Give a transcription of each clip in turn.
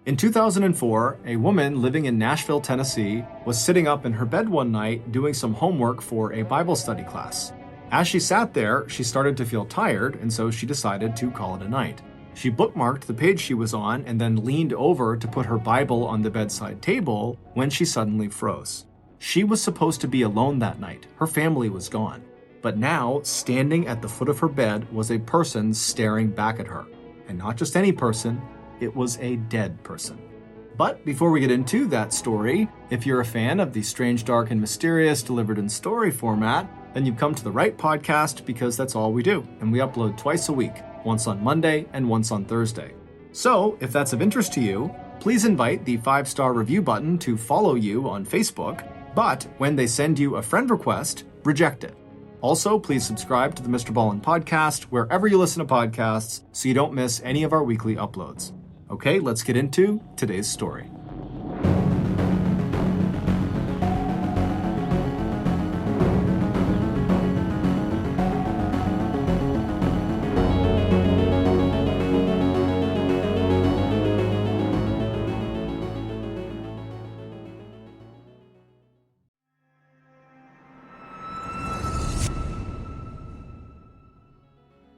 In 2004, a woman living in Nashville, Tennessee, was sitting up in her bed one night doing some homework for a Bible study class. As she sat there, she started to feel tired, and so she decided to call it a night. She bookmarked the page she was on and then leaned over to put her Bible on the bedside table when she suddenly froze. She was supposed to be alone that night. Her family was gone. But now, standing at the foot of her bed was a person staring back at her. And not just any person, it was a dead person. But before we get into that story, if you're a fan of the strange, dark, and mysterious delivered in story format, then you've come to the right podcast because that's all we do. And we upload twice a week, once on Monday and once on Thursday. So if that's of interest to you, please invite the 5-star review button to follow you on Facebook. But when they send you a friend request, reject it. Also, please subscribe to the MrBallen podcast wherever you listen to podcasts so you don't miss any of our weekly uploads. Okay, let's get into today's story.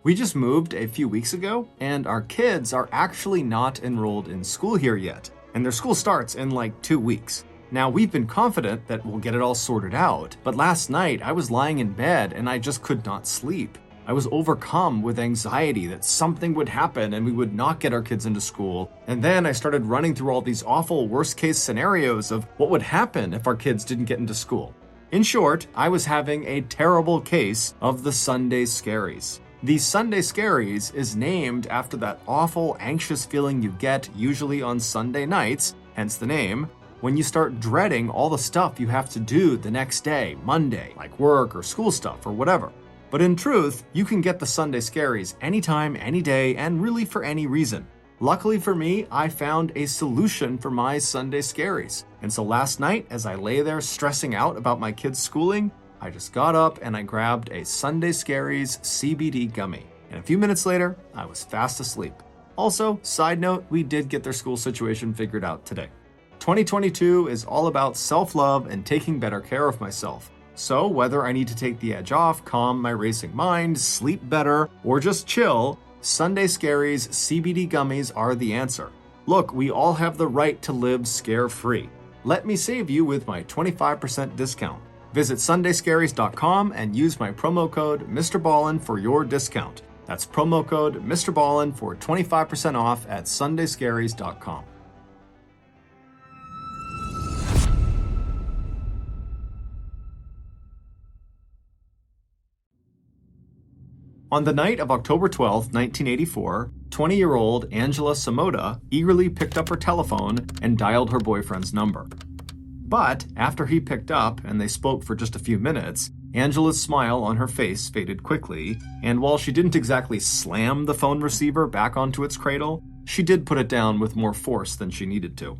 We just moved a few weeks ago, and our kids are actually not enrolled in school here yet, and their school starts in like 2 weeks. Now, we've been confident that we'll get it all sorted out, but last night I was lying in bed and I just could not sleep. I was overcome with anxiety that something would happen and we would not get our kids into school, and then I started running through all these awful worst-case scenarios of what would happen if our kids didn't get into school. In short, I was having a terrible case of the Sunday scaries. The Sunday Scaries is named after that awful, anxious feeling you get usually on Sunday nights, hence the name, when you start dreading all the stuff you have to do the next day, Monday, like work or school stuff or whatever. But in truth, you can get the Sunday Scaries anytime, any day, and really for any reason. Luckily for me, I found a solution for my Sunday Scaries. And so last night, as I lay there stressing out about my kids' schooling, I just got up and I grabbed a Sunday Scaries CBD gummy. And a few minutes later, I was fast asleep. Also, side note, we did get their school situation figured out today. 2022 is all about self-love and taking better care of myself. So whether I need to take the edge off, calm my racing mind, sleep better, or just chill, Sunday Scaries CBD gummies are the answer. Look, we all have the right to live scare-free. Let me save you with my 25% discount. Visit sundayscaries.com and use my promo code MrBallen for your discount. That's promo code MrBallen for 25% off at sundayscaries.com. On the night of October 12, 1984, 20-year-old Angela Samoda eagerly picked up her telephone and dialed her boyfriend's number. But after he picked up and they spoke for just a few minutes, Angela's smile on her face faded quickly, and while she didn't exactly slam the phone receiver back onto its cradle, she did put it down with more force than she needed to.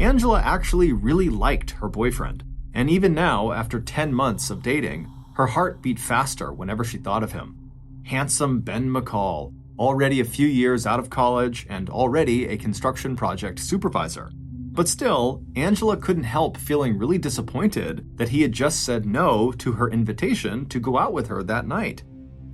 Angela actually really liked her boyfriend, and even now, after 10 months of dating, her heart beat faster whenever she thought of him. Handsome Ben McCall, already a few years out of college and already a construction project supervisor. But still, Angela couldn't help feeling really disappointed that he had just said no to her invitation to go out with her that night.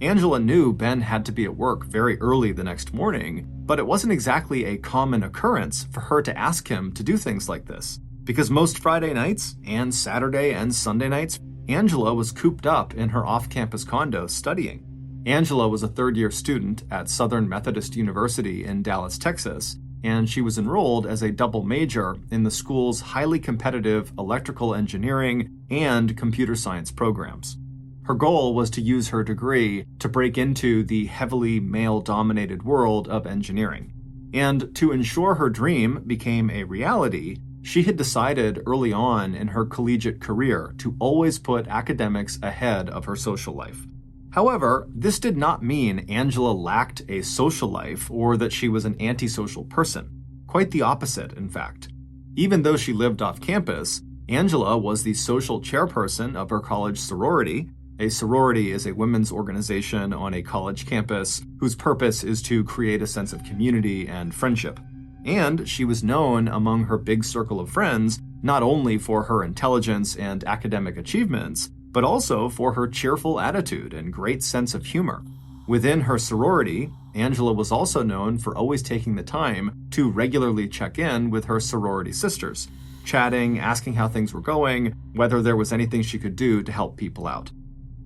Angela knew Ben had to be at work very early the next morning, but it wasn't exactly a common occurrence for her to ask him to do things like this. Because most Friday nights, and Saturday and Sunday nights, Angela was cooped up in her off-campus condo studying. Angela was a third-year student at Southern Methodist University in Dallas, Texas, and she was enrolled as a double major in the school's highly competitive electrical engineering and computer science programs. Her goal was to use her degree to break into the heavily male-dominated world of engineering. And to ensure her dream became a reality, she had decided early on in her collegiate career to always put academics ahead of her social life. However, this did not mean Angela lacked a social life or that she was an antisocial person. Quite the opposite, in fact. Even though she lived off campus, Angela was the social chairperson of her college sorority. A sorority is a women's organization on a college campus whose purpose is to create a sense of community and friendship. And she was known among her big circle of friends not only for her intelligence and academic achievements, but also for her cheerful attitude and great sense of humor. Within her sorority, Angela was also known for always taking the time to regularly check in with her sorority sisters, chatting, asking how things were going, whether there was anything she could do to help people out.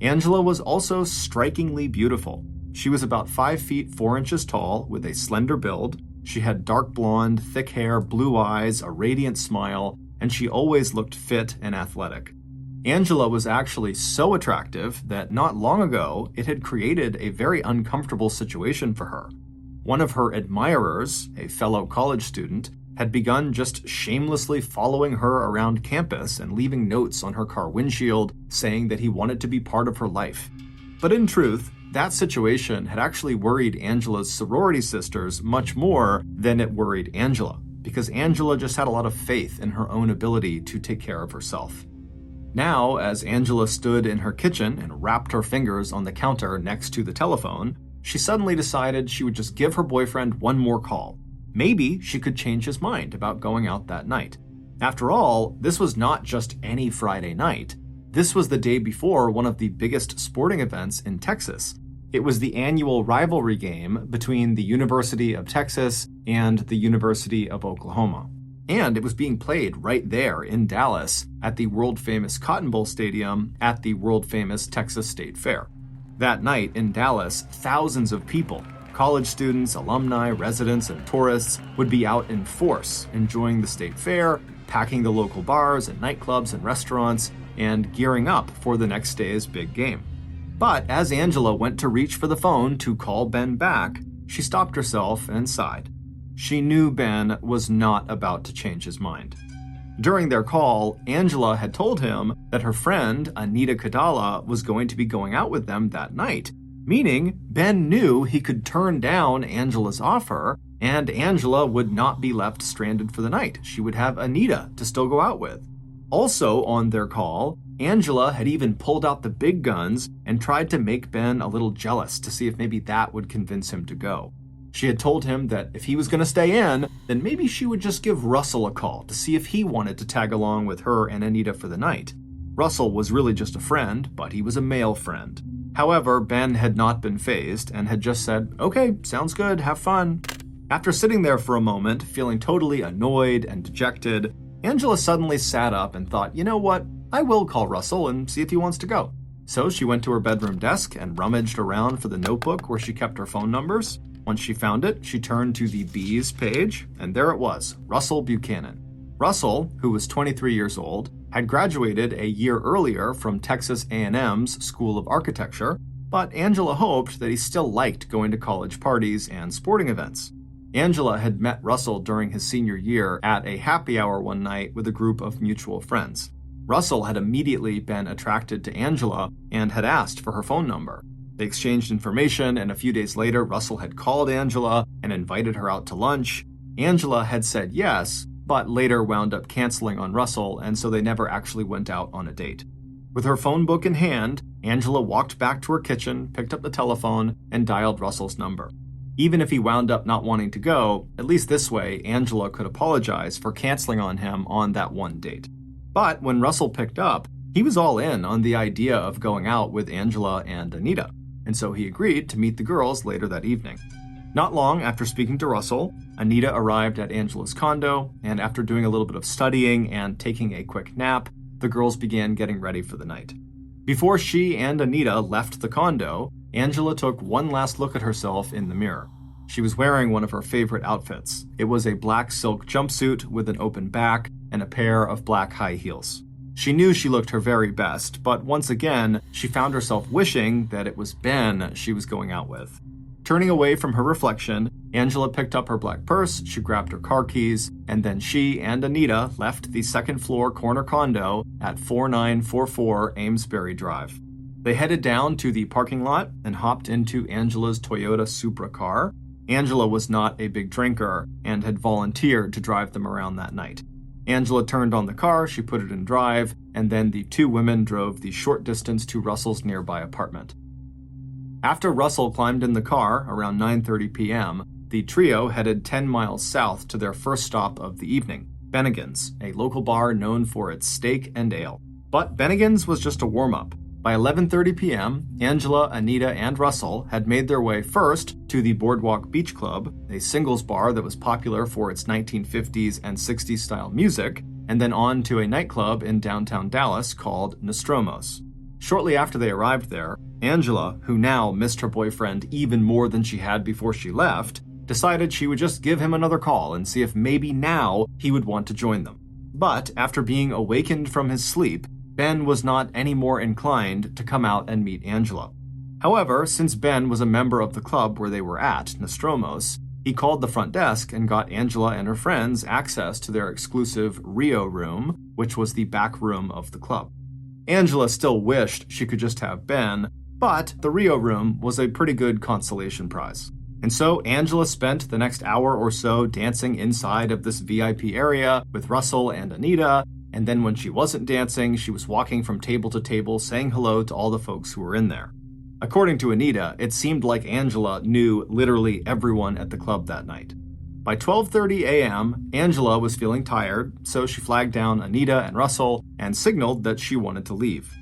Angela was also strikingly beautiful. She was about 5 feet 4 inches tall with a slender build. She had dark blonde, thick hair, blue eyes, a radiant smile, and she always looked fit and athletic. Angela was actually so attractive that not long ago it had created a very uncomfortable situation for her. One of her admirers, a fellow college student, had begun just shamelessly following her around campus and leaving notes on her car windshield saying that he wanted to be part of her life. But in truth, that situation had actually worried Angela's sorority sisters much more than it worried Angela, because Angela just had a lot of faith in her own ability to take care of herself. Now, as Angela stood in her kitchen and wrapped her fingers on the counter next to the telephone, she suddenly decided she would just give her boyfriend one more call. Maybe she could change his mind about going out that night. After all, this was not just any Friday night. This was the day before one of the biggest sporting events in Texas. It was the annual rivalry game between the University of Texas and the University of Oklahoma. And it was being played right there in Dallas at the world-famous Cotton Bowl Stadium at the world-famous Texas State Fair. That night in Dallas, thousands of people, college students, alumni, residents, and tourists, would be out in force, enjoying the state fair, packing the local bars and nightclubs and restaurants, and gearing up for the next day's big game. But as Angela went to reach for the phone to call Ben back, she stopped herself and sighed. She knew Ben was not about to change his mind. During their call, Angela had told him that her friend, Anita Kadala, was going to be going out with them that night, meaning Ben knew he could turn down Angela's offer, and Angela would not be left stranded for the night. She would have Anita to still go out with. Also on their call, Angela had even pulled out the big guns and tried to make Ben a little jealous to see if maybe that would convince him to go. She had told him that if he was going to stay in, then maybe she would just give Russell a call to see if he wanted to tag along with her and Anita for the night. Russell was really just a friend, but he was a male friend. However, Ben had not been fazed and had just said, "Okay, sounds good, have fun." After sitting there for a moment, feeling totally annoyed and dejected, Angela suddenly sat up and thought, you know what, I will call Russell and see if he wants to go. So she went to her bedroom desk and rummaged around for the notebook where she kept her phone numbers. Once she found it, she turned to the Bees page, and there it was, Russell Buchanan. Russell, who was 23 years old, had graduated a year earlier from Texas A&M's School of Architecture, but Angela hoped that he still liked going to college parties and sporting events. Angela had met Russell during his senior year at a happy hour one night with a group of mutual friends. Russell had immediately been attracted to Angela and had asked for her phone number. They exchanged information, and a few days later, Russell had called Angela and invited her out to lunch. Angela had said yes, but later wound up canceling on Russell, and so they never actually went out on a date. With her phone book in hand, Angela walked back to her kitchen, picked up the telephone, and dialed Russell's number. Even if he wound up not wanting to go, at least this way, Angela could apologize for canceling on him on that one date. But when Russell picked up, he was all in on the idea of going out with Angela and Anita, and so he agreed to meet the girls later that evening. Not long after speaking to Russell, Anita arrived at Angela's condo, and after doing a little bit of studying and taking a quick nap, the girls began getting ready for the night. Before she and Anita left the condo, Angela took one last look at herself in the mirror. She was wearing one of her favorite outfits. It was a black silk jumpsuit with an open back and a pair of black high heels. She knew she looked her very best, but once again, she found herself wishing that it was Ben she was going out with. Turning away from her reflection, Angela picked up her black purse, she grabbed her car keys, and then she and Anita left the second-floor corner condo at 4944 Amesbury Drive. They headed down to the parking lot and hopped into Angela's Toyota Supra car. Angela was not a big drinker and had volunteered to drive them around that night. Angela turned on the car, she put it in drive, and then the two women drove the short distance to Russell's nearby apartment. After Russell climbed in the car around 9:30 p.m., the trio headed 10 miles south to their first stop of the evening, Bennigan's, a local bar known for its steak and ale. But Bennigan's was just a warm-up. By 11:30 p.m., Angela, Anita, and Russell had made their way first to the Boardwalk Beach Club, a singles bar that was popular for its 1950s and 60s style music, and then on to a nightclub in downtown Dallas called Nostromo's. Shortly after they arrived there, Angela, who now missed her boyfriend even more than she had before she left, decided she would just give him another call and see if maybe now he would want to join them. But after being awakened from his sleep, Ben was not any more inclined to come out and meet Angela. However, since Ben was a member of the club where they were at, Nostromo's, he called the front desk and got Angela and her friends access to their exclusive Rio room, which was the back room of the club. Angela still wished she could just have Ben, but the Rio room was a pretty good consolation prize. And so Angela spent the next hour or so dancing inside of this VIP area with Russell and Anita, and then when she wasn't dancing, she was walking from table to table saying hello to all the folks who were in there. According to Anita, it seemed like Angela knew literally everyone at the club that night. By 12:30 a.m., Angela was feeling tired, so she flagged down Anita and Russell and signaled that she wanted to leave.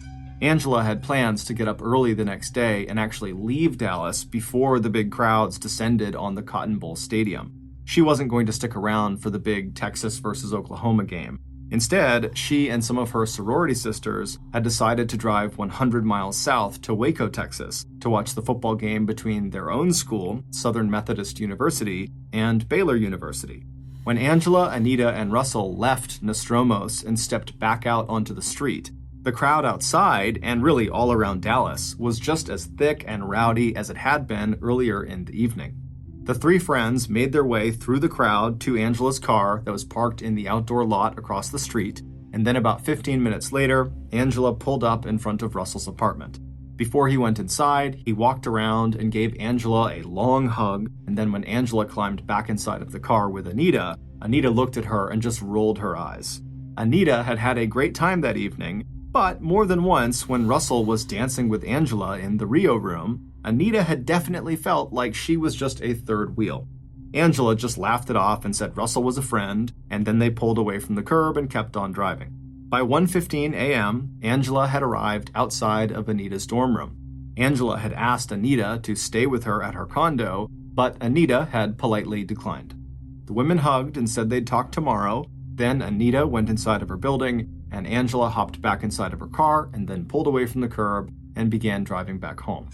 Angela had plans to get up early the next day and actually leave Dallas before the big crowds descended on the Cotton Bowl Stadium. She wasn't going to stick around for the big Texas versus Oklahoma game. Instead, she and some of her sorority sisters had decided to drive 100 miles south to Waco, Texas, to watch the football game between their own school, Southern Methodist University, and Baylor University. When Angela, Anita, and Russell left Nostromo's and stepped back out onto the street, the crowd outside, and really all around Dallas, was just as thick and rowdy as it had been earlier in the evening. The three friends made their way through the crowd to Angela's car that was parked in the outdoor lot across the street, and then about 15 minutes later, Angela pulled up in front of Russell's apartment. Before he went inside, he walked around and gave Angela a long hug, and then when Angela climbed back inside of the car with Anita, Anita looked at her and just rolled her eyes. Anita had had a great time that evening, but more than once when Russell was dancing with Angela in the Rio room, Anita had definitely felt like she was just a third wheel. Angela just laughed it off and said Russell was a friend, and then they pulled away from the curb and kept on driving. By 1:15 a.m., Angela had arrived outside of Anita's dorm room. Angela had asked Anita to stay with her at her condo, but Anita had politely declined. The women hugged and said they'd talk tomorrow. Then Anita went inside of her building, and Angela hopped back inside of her car and then pulled away from the curb and began driving back home.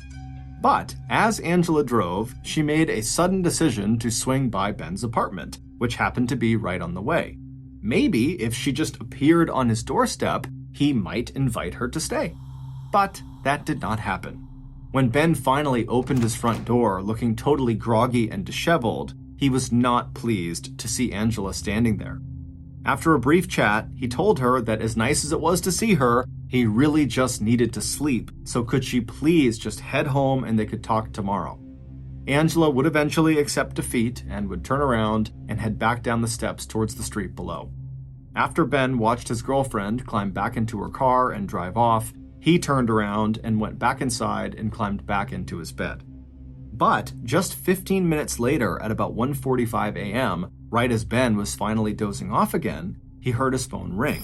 But as Angela drove, she made a sudden decision to swing by Ben's apartment, which happened to be right on the way. Maybe if she just appeared on his doorstep, he might invite her to stay. But that did not happen. When Ben finally opened his front door looking totally groggy and disheveled, he was not pleased to see Angela standing there. After a brief chat, he told her that as nice as it was to see her, he really just needed to sleep, so could she please just head home and they could talk tomorrow. Angela would eventually accept defeat and would turn around and head back down the steps towards the street below. After Ben watched his girlfriend climb back into her car and drive off, he turned around and went back inside and climbed back into his bed. But just 15 minutes later, at about 1:45 a.m., right as Ben was finally dozing off again, he heard his phone ring.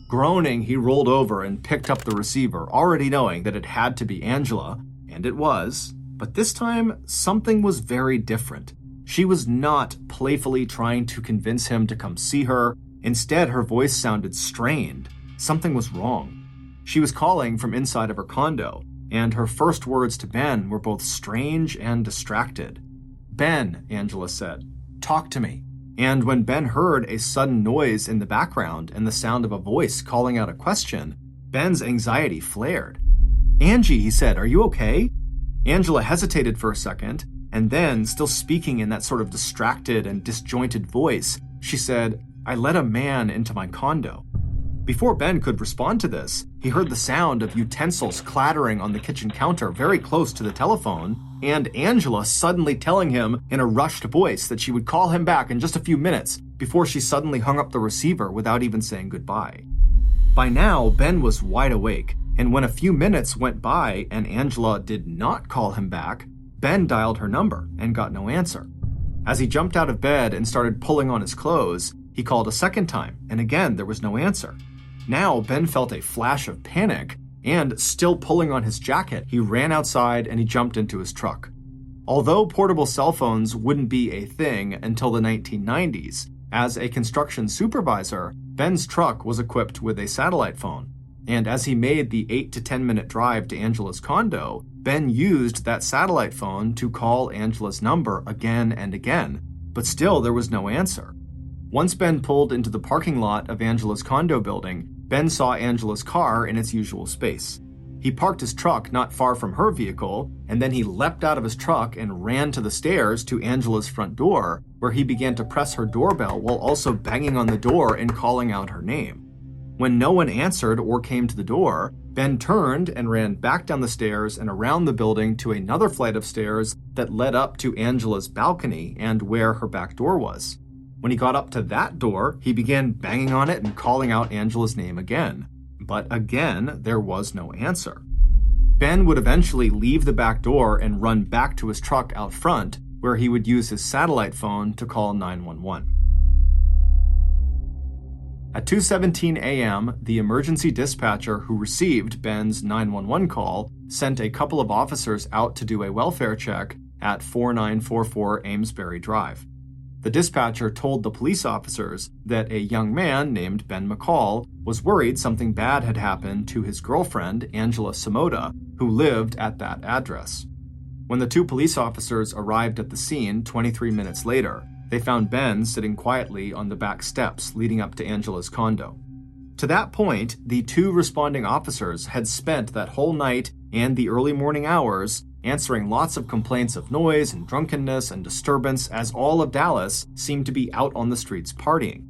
Groaning, he rolled over and picked up the receiver, already knowing that it had to be Angela, and it was. But this time, something was very different. She was not playfully trying to convince him to come see her. Instead, her voice sounded strained. Something was wrong. She was calling from inside of her condo, and her first words to Ben were both strange and distracted. "Ben," Angela said, "talk to me." And when Ben heard a sudden noise in the background and the sound of a voice calling out a question, Ben's anxiety flared. "Angie," he said, "are you okay?" Angela hesitated for a second, and then, still speaking in that sort of distracted and disjointed voice, she said, "I let a man into my condo." Before Ben could respond to this, he heard the sound of utensils clattering on the kitchen counter very close to the telephone, and Angela suddenly telling him in a rushed voice that she would call him back in just a few minutes before she suddenly hung up the receiver without even saying goodbye. By now, Ben was wide awake, and when a few minutes went by and Angela did not call him back, Ben dialed her number and got no answer. As he jumped out of bed and started pulling on his clothes, he called a second time, and again there was no answer. Now Ben felt a flash of panic, and still pulling on his jacket, he ran outside and he jumped into his truck. Although portable cell phones wouldn't be a thing until the 1990s, as a construction supervisor, Ben's truck was equipped with a satellite phone. And as he made the 8 to 10 minute drive to Angela's condo, Ben used that satellite phone to call Angela's number again and again, but still there was no answer. Once Ben pulled into the parking lot of Angela's condo building, Ben saw Angela's car in its usual space. He parked his truck not far from her vehicle, and then he leapt out of his truck and ran to the stairs to Angela's front door, where he began to press her doorbell while also banging on the door and calling out her name. When no one answered or came to the door, Ben turned and ran back down the stairs and around the building to another flight of stairs that led up to Angela's balcony and where her back door was. When he got up to that door, he began banging on it and calling out Angela's name again. But again, there was no answer. Ben would eventually leave the back door and run back to his truck out front, where he would use his satellite phone to call 911. At 2:17 a.m., the emergency dispatcher who received Ben's 911 call sent a couple of officers out to do a welfare check at 4944 Amesbury Drive. The dispatcher told the police officers that a young man named Ben McCall was worried something bad had happened to his girlfriend, Angela Samoda, who lived at that address. When the two police officers arrived at the scene 23 minutes later, they found Ben sitting quietly on the back steps leading up to Angela's condo. To that point, the two responding officers had spent that whole night and the early morning hours answering lots of complaints of noise and drunkenness and disturbance, as all of Dallas seemed to be out on the streets partying.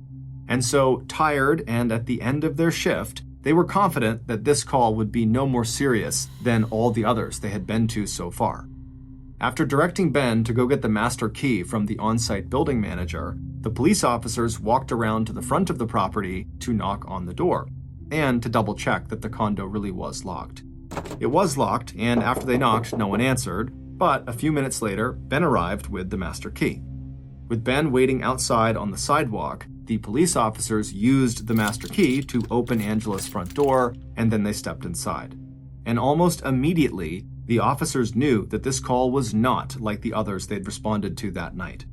And so, tired and at the end of their shift, they were confident that this call would be no more serious than all the others they had been to so far. After directing Ben to go get the master key from the on-site building manager, the police officers walked around to the front of the property to knock on the door, and to double-check that the condo really was locked. It was locked, and after they knocked, no one answered, but a few minutes later, Ben arrived with the master key. With Ben waiting outside on the sidewalk, the police officers used the master key to open Angela's front door, and then they stepped inside. And almost immediately, the officers knew that this call was not like the others they'd responded to that night.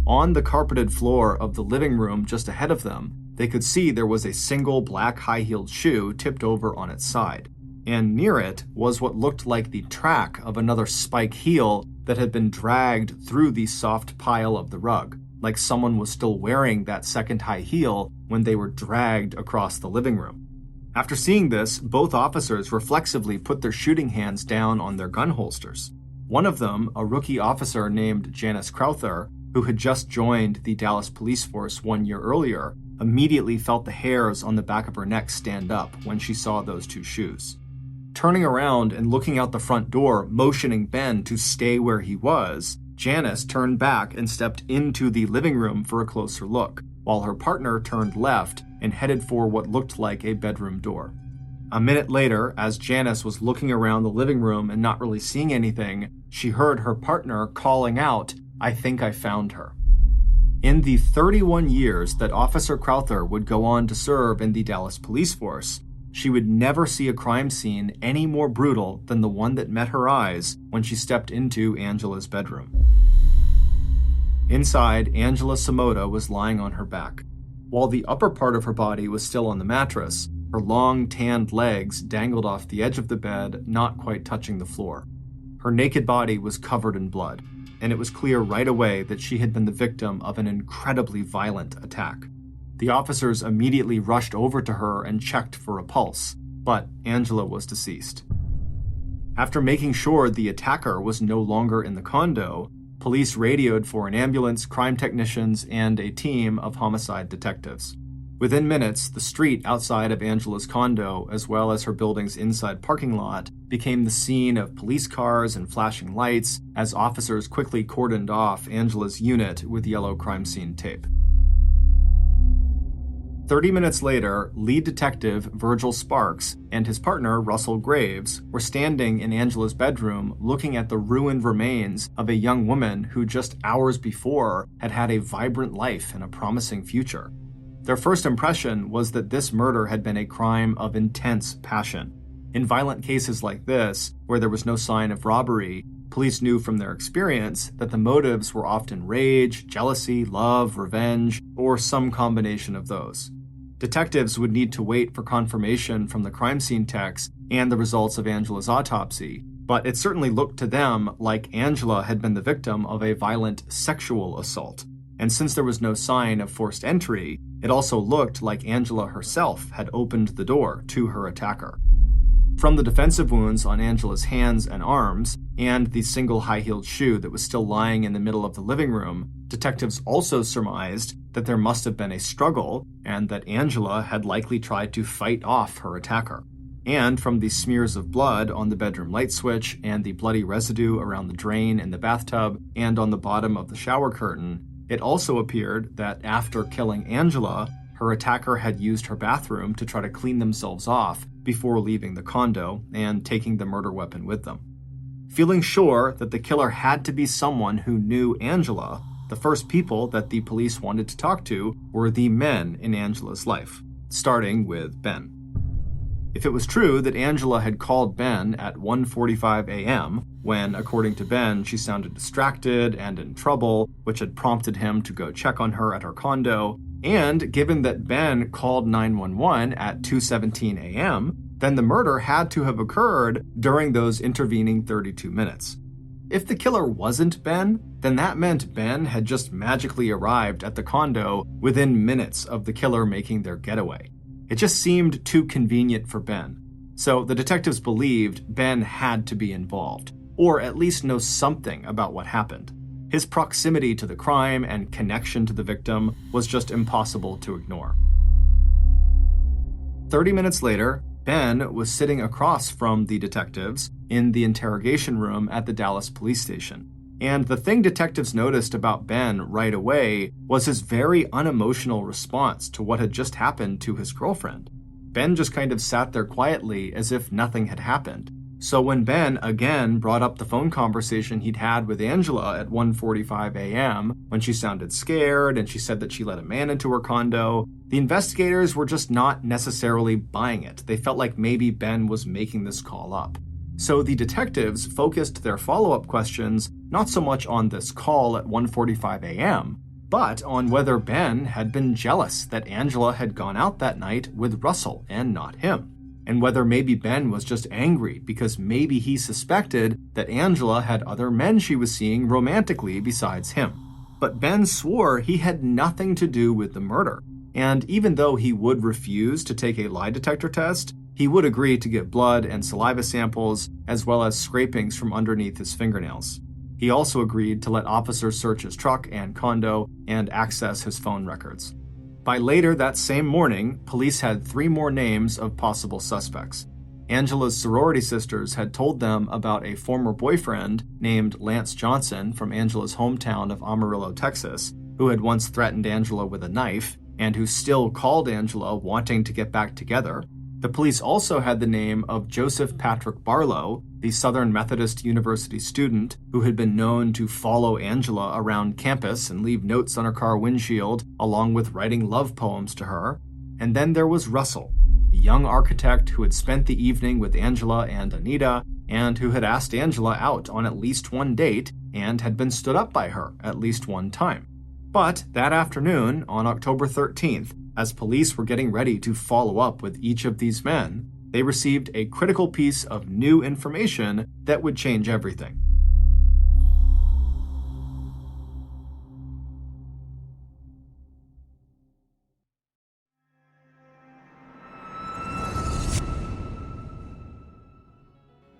On the carpeted floor of the living room just ahead of them, they could see there was a single black high-heeled shoe tipped over on its side, and near it was what looked like the track of another spike heel that had been dragged through the soft pile of the rug, like someone was still wearing that second high heel when they were dragged across the living room. After seeing this, both officers reflexively put their shooting hands down on their gun holsters. One of them, a rookie officer named Janice Crowther, who had just joined the Dallas police force 1 year earlier, immediately felt the hairs on the back of her neck stand up when she saw those two shoes. Turning around and looking out the front door, motioning Ben to stay where he was, Janice turned back and stepped into the living room for a closer look, while her partner turned left and headed for what looked like a bedroom door. A minute later, as Janice was looking around the living room and not really seeing anything, she heard her partner calling out, "I think I found her." In the 31 years that Officer Crowther would go on to serve in the Dallas police force, she would never see a crime scene any more brutal than the one that met her eyes when she stepped into Angela's bedroom. Inside, Angela Samoda was lying on her back. While the upper part of her body was still on the mattress, her long, tanned legs dangled off the edge of the bed, not quite touching the floor. Her naked body was covered in blood, and it was clear right away that she had been the victim of an incredibly violent attack. The officers immediately rushed over to her and checked for a pulse, but Angela was deceased. After making sure the attacker was no longer in the condo, police radioed for an ambulance, crime technicians, and a team of homicide detectives. Within minutes, the street outside of Angela's condo, as well as her building's inside parking lot, became the scene of police cars and flashing lights as officers quickly cordoned off Angela's unit with yellow crime scene tape. 30 minutes later, lead detective Virgil Sparks and his partner Russell Graves were standing in Angela's bedroom looking at the ruined remains of a young woman who just hours before had had a vibrant life and a promising future. Their first impression was that this murder had been a crime of intense passion. In violent cases like this, where there was no sign of robbery, police knew from their experience that the motives were often rage, jealousy, love, revenge, or some combination of those. Detectives would need to wait for confirmation from the crime scene techs and the results of Angela's autopsy, but it certainly looked to them like Angela had been the victim of a violent sexual assault. And since there was no sign of forced entry, it also looked like Angela herself had opened the door to her attacker. From the defensive wounds on Angela's hands and arms, and the single high-heeled shoe that was still lying in the middle of the living room, detectives also surmised that there must have been a struggle and that Angela had likely tried to fight off her attacker. And from the smears of blood on the bedroom light switch and the bloody residue around the drain in the bathtub and on the bottom of the shower curtain, it also appeared that after killing Angela, her attacker had used her bathroom to try to clean themselves off before leaving the condo and taking the murder weapon with them. Feeling sure that the killer had to be someone who knew Angela, the first people that the police wanted to talk to were the men in Angela's life, starting with Ben. If it was true that Angela had called Ben at 1:45 a.m., when, according to Ben, she sounded distracted and in trouble, which had prompted him to go check on her at her condo, and given that Ben called 911 at 2:17 a.m., then the murder had to have occurred during those intervening 32 minutes. If the killer wasn't Ben, then that meant Ben had just magically arrived at the condo within minutes of the killer making their getaway. It just seemed too convenient for Ben. So the detectives believed Ben had to be involved, or at least know something about what happened. His proximity to the crime and connection to the victim was just impossible to ignore. 30 minutes later, Ben was sitting across from the detectives in the interrogation room at the Dallas police station. And the thing detectives noticed about Ben right away was his very unemotional response to what had just happened to his girlfriend. Ben just kind of sat there quietly as if nothing had happened. So when Ben again brought up the phone conversation he'd had with Angela at 1:45 a.m., when she sounded scared and she said that she let a man into her condo, the investigators were just not necessarily buying it. They felt like maybe Ben was making this call up. So the detectives focused their follow-up questions not so much on this call at 1:45 a.m., but on whether Ben had been jealous that Angela had gone out that night with Russell and not him, and whether maybe Ben was just angry because maybe he suspected that Angela had other men she was seeing romantically besides him. But Ben swore he had nothing to do with the murder, and even though he would refuse to take a lie detector test, he would agree to give blood and saliva samples as well as scrapings from underneath his fingernails. He also agreed to let officers search his truck and condo and access his phone records. By later that same morning, police had 3 more names of possible suspects. Angela's sorority sisters had told them about a former boyfriend named Lance Johnson from Angela's hometown of Amarillo, Texas, who had once threatened Angela with a knife and who still called Angela wanting to get back together. The police also had the name of Joseph Patrick Barlow, the Southern Methodist University student who had been known to follow Angela around campus and leave notes on her car windshield, along with writing love poems to her. And then there was Russell, the young architect who had spent the evening with Angela and Anita, and who had asked Angela out on at least one date and had been stood up by her at least one time. But that afternoon, on October 13th, as police were getting ready to follow up with each of these men, they received a critical piece of new information that would change everything.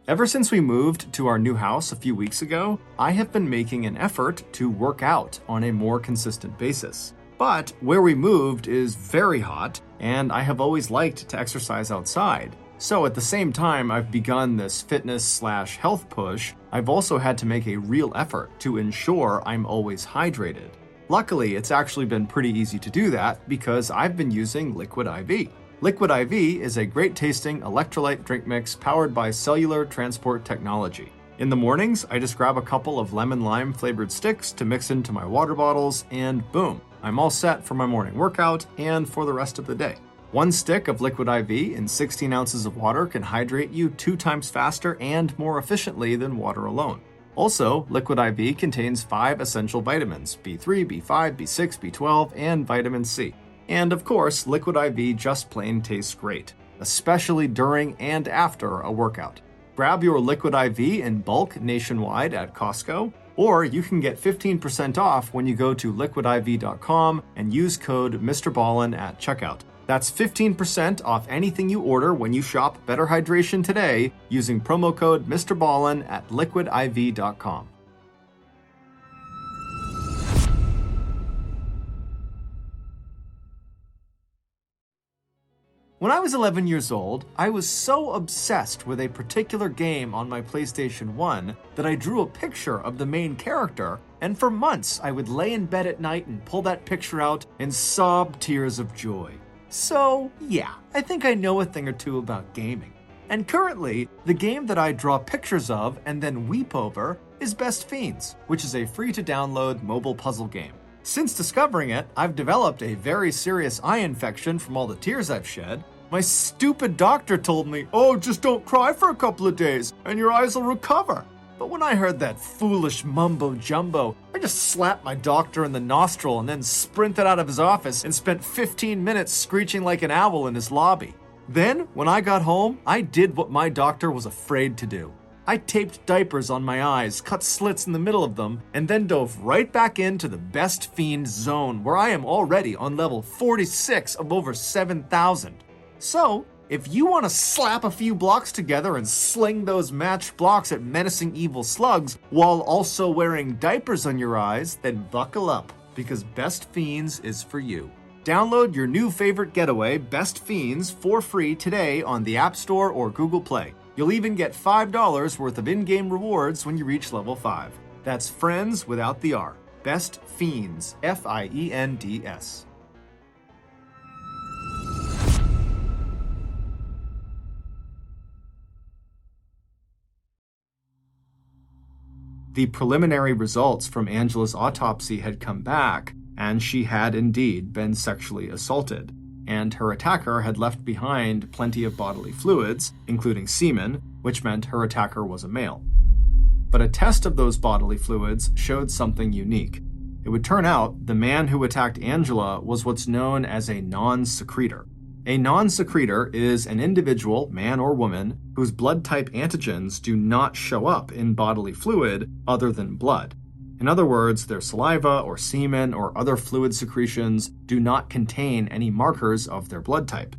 Ever since we moved to our new house a few weeks ago, I have been making an effort to work out on a more consistent basis. But where we moved is very hot, and I have always liked to exercise outside. So at the same time I've begun this fitness/health push, I've also had to make a real effort to ensure I'm always hydrated. Luckily, it's actually been pretty easy to do that because I've been using Liquid IV. Liquid IV is a great-tasting electrolyte drink mix powered by cellular transport technology. In the mornings, I just grab a couple of lemon-lime flavored sticks to mix into my water bottles, and boom, I'm all set for my morning workout and for the rest of the day. One stick of Liquid IV in 16 ounces of water can hydrate you 2 times faster and more efficiently than water alone. Also, Liquid IV contains 5 essential vitamins: B3, B5, B6, B12, and vitamin C. And of course, Liquid IV just plain tastes great, especially during and after a workout. Grab your Liquid IV in bulk nationwide at Costco, or you can get 15% off when you go to liquidiv.com and use code MrBallen at checkout. That's 15% off anything you order when you shop Better Hydration today using promo code MrBallen at liquidiv.com. When I was 11 years old, I was so obsessed with a particular game on my PlayStation 1 that I drew a picture of the main character, and for months I would lay in bed at night and pull that picture out and sob tears of joy. So, yeah, I think I know a thing or two about gaming. And currently, the game that I draw pictures of and then weep over is Best Fiends, which is a free-to-download mobile puzzle game. Since discovering it, I've developed a very serious eye infection from all the tears I've shed. My stupid doctor told me, "Oh, just don't cry for a couple of days and your eyes will recover." But when I heard that foolish mumbo-jumbo, I just slapped my doctor in the nostril and then sprinted out of his office and spent 15 minutes screeching like an owl in his lobby. Then, when I got home, I did what my doctor was afraid to do. I taped diapers on my eyes, cut slits in the middle of them, and then dove right back into the Best Fiends zone, where I am already on level 46 of over 7,000. So, if you want to slap a few blocks together and sling those matched blocks at menacing evil slugs while also wearing diapers on your eyes, then buckle up, because Best Fiends is for you. Download your new favorite getaway, Best Fiends, for free today on the App Store or Google Play. You'll even get $5 worth of in-game rewards when you reach level 5. That's friends without the R. Best Fiends, Fiends. The preliminary results from Angela's autopsy had come back, and she had indeed been sexually assaulted, and her attacker had left behind plenty of bodily fluids, including semen, which meant her attacker was a male. But a test of those bodily fluids showed something unique. It would turn out the man who attacked Angela was what's known as a non-secretor. A non-secretor is an individual, man or woman, whose blood type antigens do not show up in bodily fluid other than blood. In other words, their saliva or semen or other fluid secretions do not contain any markers of their blood type.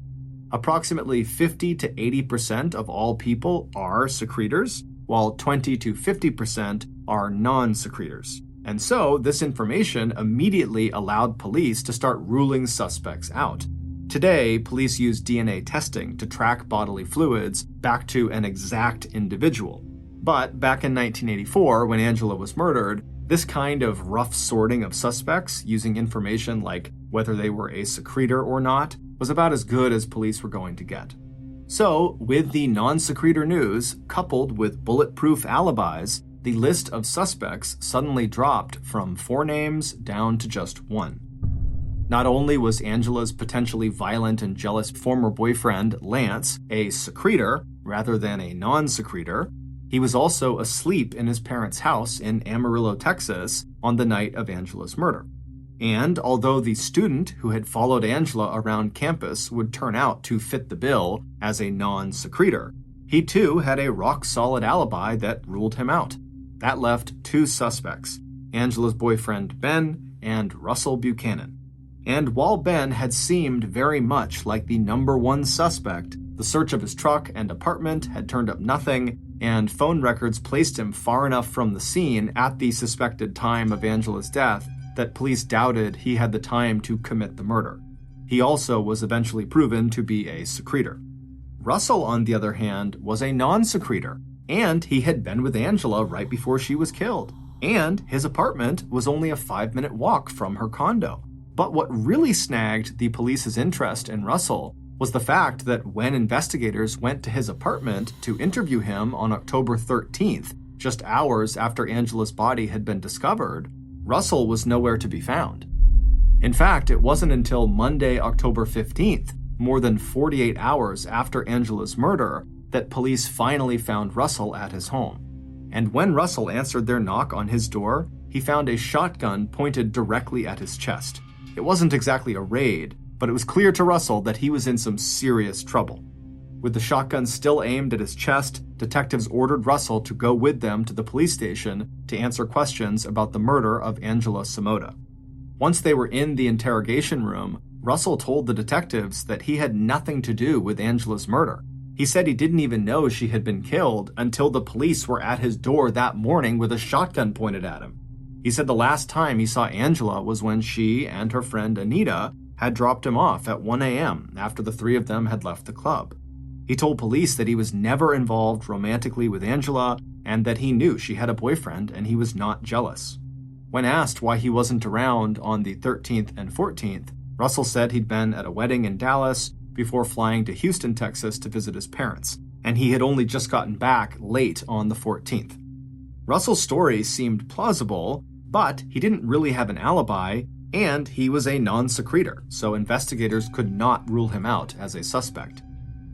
Approximately 50 to 80% of all people are secretors, while 20 to 50% are non-secretors. And so, this information immediately allowed police to start ruling suspects out. Today, police use DNA testing to track bodily fluids back to an exact individual. But back in 1984, when Angela was murdered, this kind of rough sorting of suspects using information like whether they were a secretor or not was about as good as police were going to get. So, with the non-secretor news, coupled with bulletproof alibis, the list of suspects suddenly dropped from 4 names down to just 1. Not only was Angela's potentially violent and jealous former boyfriend, Lance, a secretor rather than a non-secretor, he was also asleep in his parents' house in Amarillo, Texas, on the night of Angela's murder. And although the student who had followed Angela around campus would turn out to fit the bill as a non-secretor, he too had a rock-solid alibi that ruled him out. That left 2 suspects, Angela's boyfriend Ben and Russell Buchanan. And while Ben had seemed very much like the number 1 suspect, the search of his truck and apartment had turned up nothing, and phone records placed him far enough from the scene at the suspected time of Angela's death that police doubted he had the time to commit the murder. He also was eventually proven to be a secretor. Russell, on the other hand, was a non-secretor, and he had been with Angela right before she was killed. And his apartment was only a 5-minute walk from her condo. But what really snagged the police's interest in Russell was the fact that when investigators went to his apartment to interview him on October 13th, just hours after Angela's body had been discovered, Russell was nowhere to be found. In fact, it wasn't until Monday, October 15th, more than 48 hours after Angela's murder, that police finally found Russell at his home. And when Russell answered their knock on his door, he found a shotgun pointed directly at his chest. It wasn't exactly a raid, but it was clear to Russell that he was in some serious trouble. With the shotgun still aimed at his chest, detectives ordered Russell to go with them to the police station to answer questions about the murder of Angela Samoda. Once they were in the interrogation room, Russell told the detectives that he had nothing to do with Angela's murder. He said he didn't even know she had been killed until the police were at his door that morning with a shotgun pointed at him. He said the last time he saw Angela was when she and her friend Anita had dropped him off at 1 a.m. after the three of them had left the club. He told police that he was never involved romantically with Angela and that he knew she had a boyfriend and he was not jealous. When asked why he wasn't around on the 13th and 14th, Russell said he'd been at a wedding in Dallas before flying to Houston, Texas to visit his parents, and he had only just gotten back late on the 14th. Russell's story seemed plausible, but he didn't really have an alibi, and he was a non-secretor, so investigators could not rule him out as a suspect.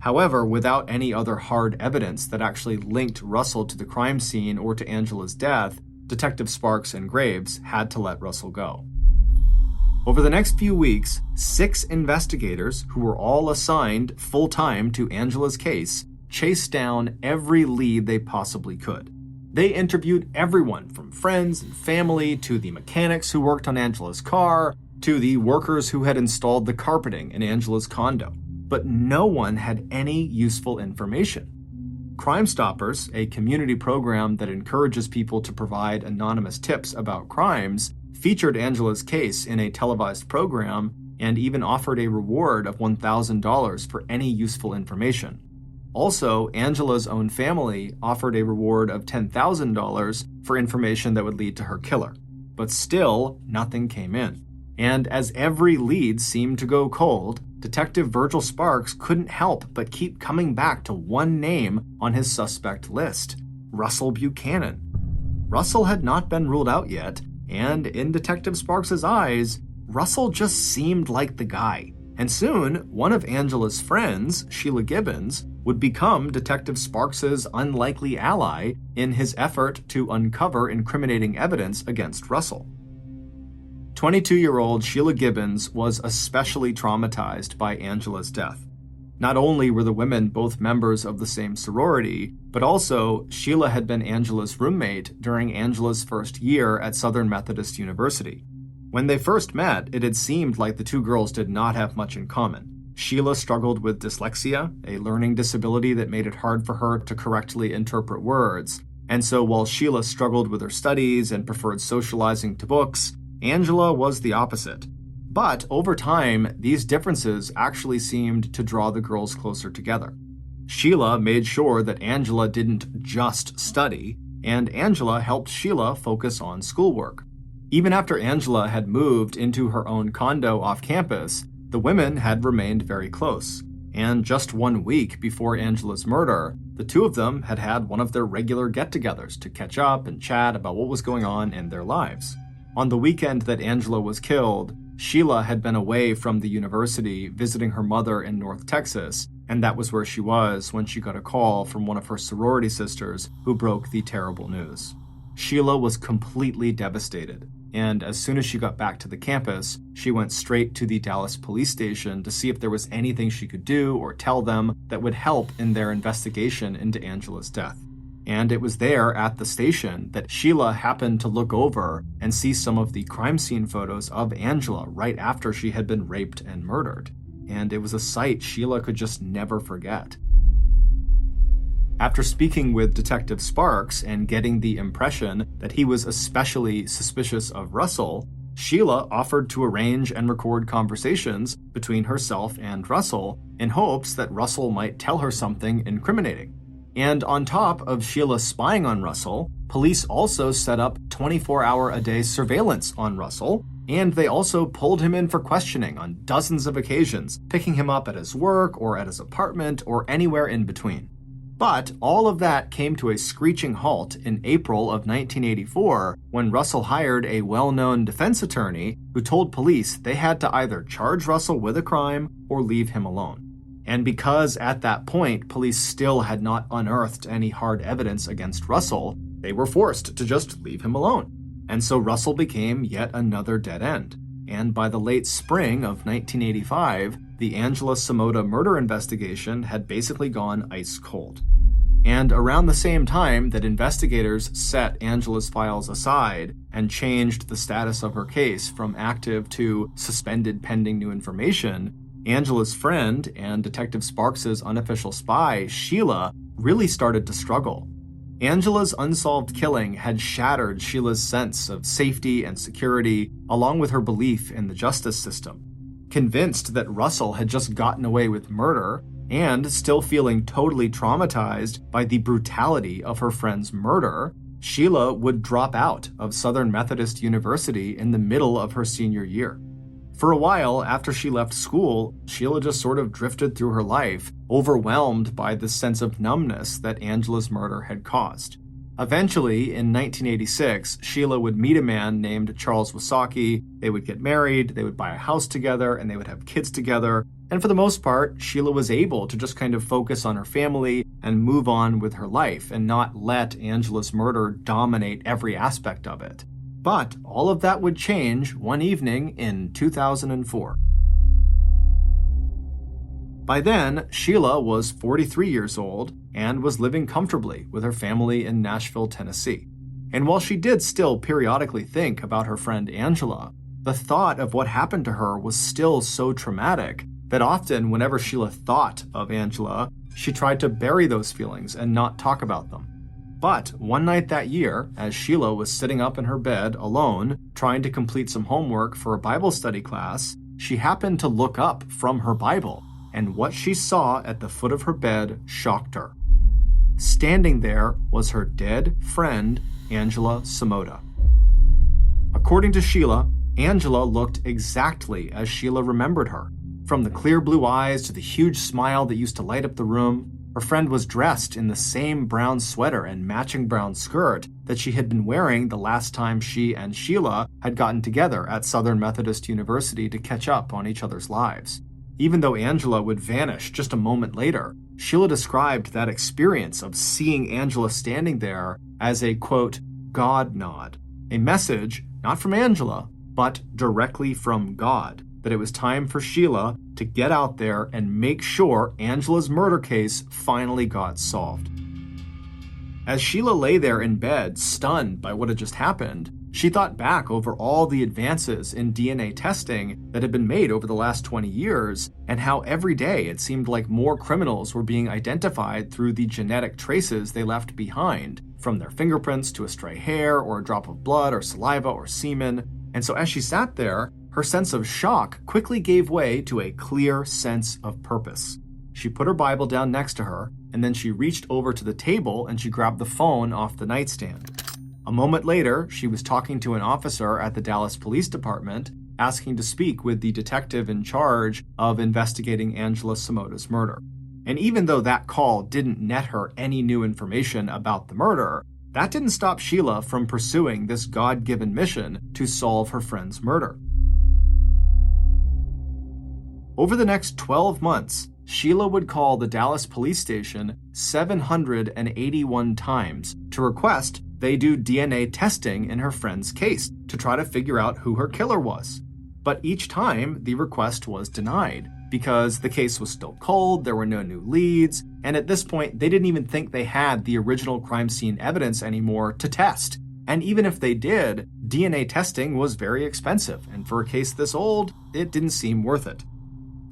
However, without any other hard evidence that actually linked Russell to the crime scene or to Angela's death, Detective Sparks and Graves had to let Russell go. Over the next few weeks, 6 investigators, who were all assigned full-time to Angela's case, chased down every lead they possibly could. They interviewed everyone from friends and family to the mechanics who worked on Angela's car to the workers who had installed the carpeting in Angela's condo, but no one had any useful information. Crime Stoppers, a community program that encourages people to provide anonymous tips about crimes, featured Angela's case in a televised program and even offered a reward of $1,000 for any useful information. Also, Angela's own family offered a reward of $10,000 for information that would lead to her killer. But still, nothing came in. And as every lead seemed to go cold, Detective Virgil Sparks couldn't help but keep coming back to one name on his suspect list: Russell Buchanan. Russell had not been ruled out yet, and in Detective Sparks' eyes, Russell just seemed like the guy. And soon, one of Angela's friends, Sheila Gibbons, would become Detective Sparks' unlikely ally in his effort to uncover incriminating evidence against Russell. 22-year-old Sheila Gibbons was especially traumatized by Angela's death. Not only were the women both members of the same sorority, but also Sheila had been Angela's roommate during Angela's first year at Southern Methodist University. When they first met, it had seemed like the two girls did not have much in common. Sheila struggled with dyslexia, a learning disability that made it hard for her to correctly interpret words. And so while Sheila struggled with her studies and preferred socializing to books, Angela was the opposite. But over time, these differences actually seemed to draw the girls closer together. Sheila made sure that Angela didn't just study, and Angela helped Sheila focus on schoolwork. Even after Angela had moved into her own condo off campus, the women had remained very close. And just 1 week before Angela's murder, the two of them had had one of their regular get-togethers to catch up and chat about what was going on in their lives. On the weekend that Angela was killed, Sheila had been away from the university visiting her mother in North Texas, and that was where she was when she got a call from one of her sorority sisters who broke the terrible news. Sheila was completely devastated, and as soon as she got back to the campus, she went straight to the Dallas police station to see if there was anything she could do or tell them that would help in their investigation into Angela's death. And it was there at the station that Sheila happened to look over and see some of the crime scene photos of Angela right after she had been raped and murdered. And it was a sight Sheila could just never forget. After speaking with Detective Sparks and getting the impression that he was especially suspicious of Russell, Sheila offered to arrange and record conversations between herself and Russell in hopes that Russell might tell her something incriminating. And on top of Sheila spying on Russell, police also set up 24-hour-a-day surveillance on Russell, and they also pulled him in for questioning on dozens of occasions, picking him up at his work or at his apartment or anywhere in between. But all of that came to a screeching halt in April of 1984 when Russell hired a well-known defense attorney who told police they had to either charge Russell with a crime or leave him alone. And because at that point police still had not unearthed any hard evidence against Russell, they were forced to just leave him alone. And so Russell became yet another dead end. And by the late spring of 1985, the Angela Samota murder investigation had basically gone ice cold. And around the same time that investigators set Angela's files aside and changed the status of her case from active to suspended pending new information, Angela's friend and Detective Sparks' unofficial spy, Sheila, really started to struggle. Angela's unsolved killing had shattered Sheila's sense of safety and security, along with her belief in the justice system. Convinced that Russell had just gotten away with murder, and still feeling totally traumatized by the brutality of her friend's murder, Sheila would drop out of Southern Methodist University in the middle of her senior year. For a while after she left school, Sheila just sort of drifted through her life, overwhelmed by the sense of numbness that Angela's murder had caused. Eventually, in 1986, Sheila would meet a man named Charles Wasaki, they would get married, they would buy a house together, and they would have kids together. And for the most part, Sheila was able to just kind of focus on her family and move on with her life and not let Angela's murder dominate every aspect of it. But all of that would change one evening in 2004. By then, Sheila was 43 years old and was living comfortably with her family in Nashville, Tennessee. And while she did still periodically think about her friend Angela, the thought of what happened to her was still so traumatic that often whenever Sheila thought of Angela, she tried to bury those feelings and not talk about them. But one night that year, as Sheila was sitting up in her bed alone, trying to complete some homework for a Bible study class, she happened to look up from her Bible, and what she saw at the foot of her bed shocked her. Standing there was her dead friend, Angela Samota. According to Sheila, Angela looked exactly as Sheila remembered her. From the clear blue eyes to the huge smile that used to light up the room, her friend was dressed in the same brown sweater and matching brown skirt that she had been wearing the last time she and Sheila had gotten together at Southern Methodist University to catch up on each other's lives. Even though Angela would vanish just a moment later, Sheila described that experience of seeing Angela standing there as a, quote, God nod, a message not from Angela, but directly from God, that it was time for Sheila to get out there and make sure Angela's murder case finally got solved. As Sheila lay there in bed, stunned by what had just happened, she thought back over all the advances in DNA testing that had been made over the last 20 years, and how every day it seemed like more criminals were being identified through the genetic traces they left behind, from their fingerprints to a stray hair or a drop of blood or saliva or semen. And so as she sat there, her sense of shock quickly gave way to a clear sense of purpose. She put her Bible down next to her, and then she reached over to the table and she grabbed the phone off the nightstand. A moment later, she was talking to an officer at the Dallas Police Department, asking to speak with the detective in charge of investigating Angela Samota's murder. And even though that call didn't net her any new information about the murder, that didn't stop Sheila from pursuing this God-given mission to solve her friend's murder. Over the next 12 months, Sheila would call the Dallas police station 781 times to request they do DNA testing in her friend's case to try to figure out who her killer was. But each time, the request was denied because the case was still cold, there were no new leads, and at this point, they didn't even think they had the original crime scene evidence anymore to test. And even if they did, DNA testing was very expensive, and for a case this old, it didn't seem worth it.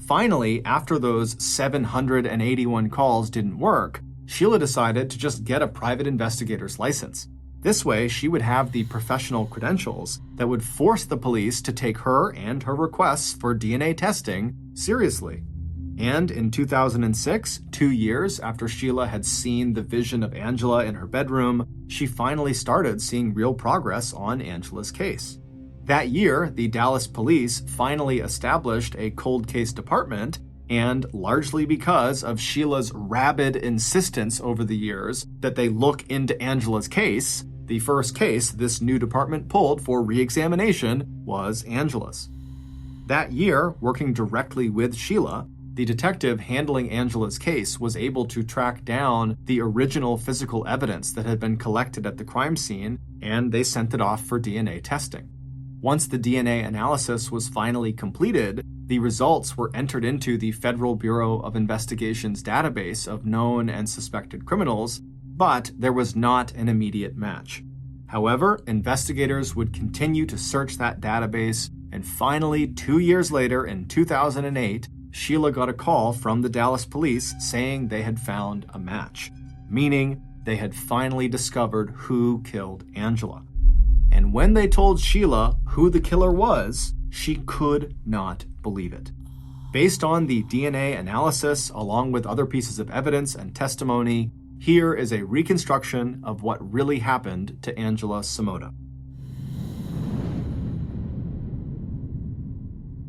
Finally, after those 781 calls didn't work, Sheila decided to just get a private investigator's license. This way, she would have the professional credentials that would force the police to take her and her requests for DNA testing seriously. And in 2006, 2 years after Sheila had seen the vision of Angela in her bedroom, she finally started seeing real progress on Angela's case. That year, the Dallas police finally established a cold case department, and largely because of Sheila's rabid insistence over the years that they look into Angela's case, the first case this new department pulled for re-examination was Angela's. That year, working directly with Sheila, the detective handling Angela's case was able to track down the original physical evidence that had been collected at the crime scene, and they sent it off for DNA testing. Once the DNA analysis was finally completed, the results were entered into the Federal Bureau of Investigation's database of known and suspected criminals, but there was not an immediate match. However, investigators would continue to search that database, and finally, 2 years later, in 2008, Sheila got a call from the Dallas police saying they had found a match, meaning they had finally discovered who killed Angela. And when they told Sheila who the killer was, she could not believe it. Based on the DNA analysis, along with other pieces of evidence and testimony, here is a reconstruction of what really happened to Angela Samoda.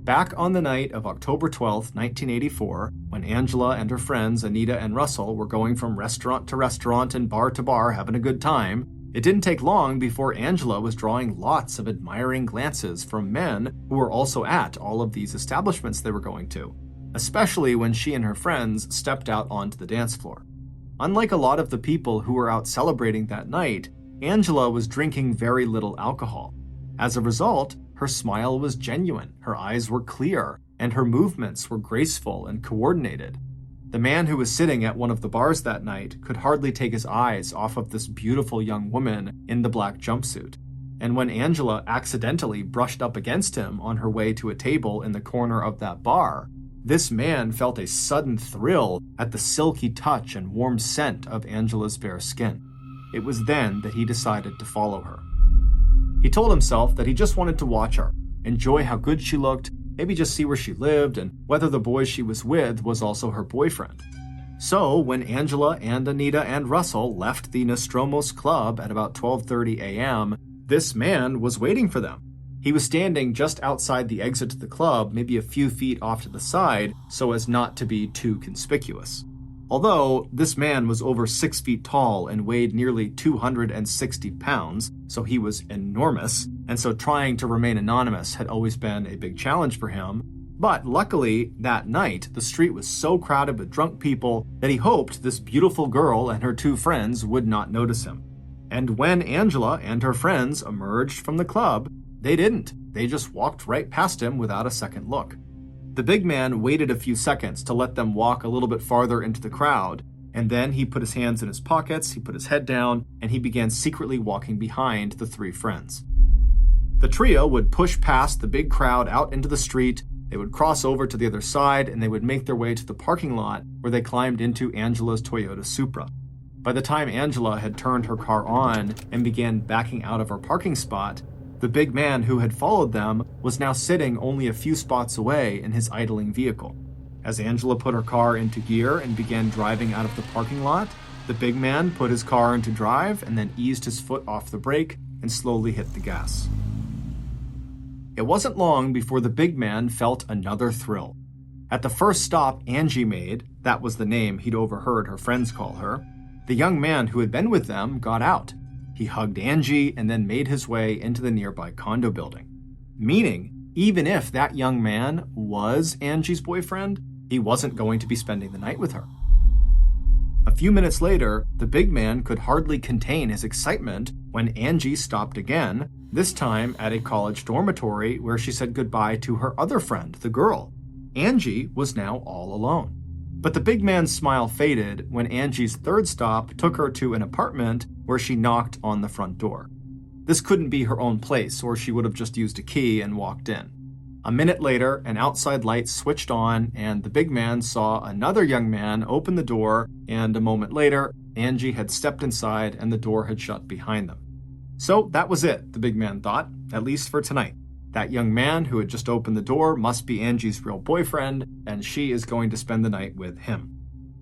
Back on the night of October 12, 1984, when Angela and her friends Anita and Russell were going from restaurant to restaurant and bar to bar having a good time, it didn't take long before Angela was drawing lots of admiring glances from men who were also at all of these establishments they were going to, especially when she and her friends stepped out onto the dance floor. Unlike a lot of the people who were out celebrating that night, Angela was drinking very little alcohol. As a result, her smile was genuine, her eyes were clear, and her movements were graceful and coordinated. The man who was sitting at one of the bars that night could hardly take his eyes off of this beautiful young woman in the black jumpsuit. And when Angela accidentally brushed up against him on her way to a table in the corner of that bar, this man felt a sudden thrill at the silky touch and warm scent of Angela's bare skin. It was then that he decided to follow her. He told himself that he just wanted to watch her, enjoy how good she looked, maybe just see where she lived and whether the boy she was with was also her boyfriend. So when Angela and Anita and Russell left the Nostromos Club at about 12:30 a.m., this man was waiting for them. He was standing just outside the exit to the club, maybe a few feet off to the side, so as not to be too conspicuous. Although this man was over 6 feet tall and weighed nearly 260 pounds, so he was enormous, and so trying to remain anonymous had always been a big challenge for him. But luckily, that night, the street was so crowded with drunk people that he hoped this beautiful girl and her 2 friends would not notice him. And when Angela and her friends emerged from the club, they didn't. They just walked right past him without a second look. The big man waited a few seconds to let them walk a little bit farther into the crowd, and then he put his hands in his pockets, he put his head down, and he began secretly walking behind the 3 friends. The trio would push past the big crowd out into the street, they would cross over to the other side, and they would make their way to the parking lot where they climbed into Angela's Toyota Supra. By the time Angela had turned her car on and began backing out of her parking spot, the big man who had followed them was now sitting only a few spots away in his idling vehicle. As Angela put her car into gear and began driving out of the parking lot, the big man put his car into drive and then eased his foot off the brake and slowly hit the gas. It wasn't long before the big man felt another thrill. At the first stop Angie made, that was the name he'd overheard her friends call her, the young man who had been with them got out. He hugged Angie and then made his way into the nearby condo building. Meaning, even if that young man was Angie's boyfriend, he wasn't going to be spending the night with her. A few minutes later, the big man could hardly contain his excitement when Angie stopped again, this time at a college dormitory where she said goodbye to her other friend, the girl. Angie was now all alone. But the big man's smile faded when Angie's third stop took her to an apartment where she knocked on the front door. This couldn't be her own place, or she would have just used a key and walked in. A minute later, an outside light switched on, and the big man saw another young man open the door, and a moment later, Angie had stepped inside and the door had shut behind them. So that was it, the big man thought, at least for tonight. That young man who had just opened the door must be Angie's real boyfriend, and she is going to spend the night with him.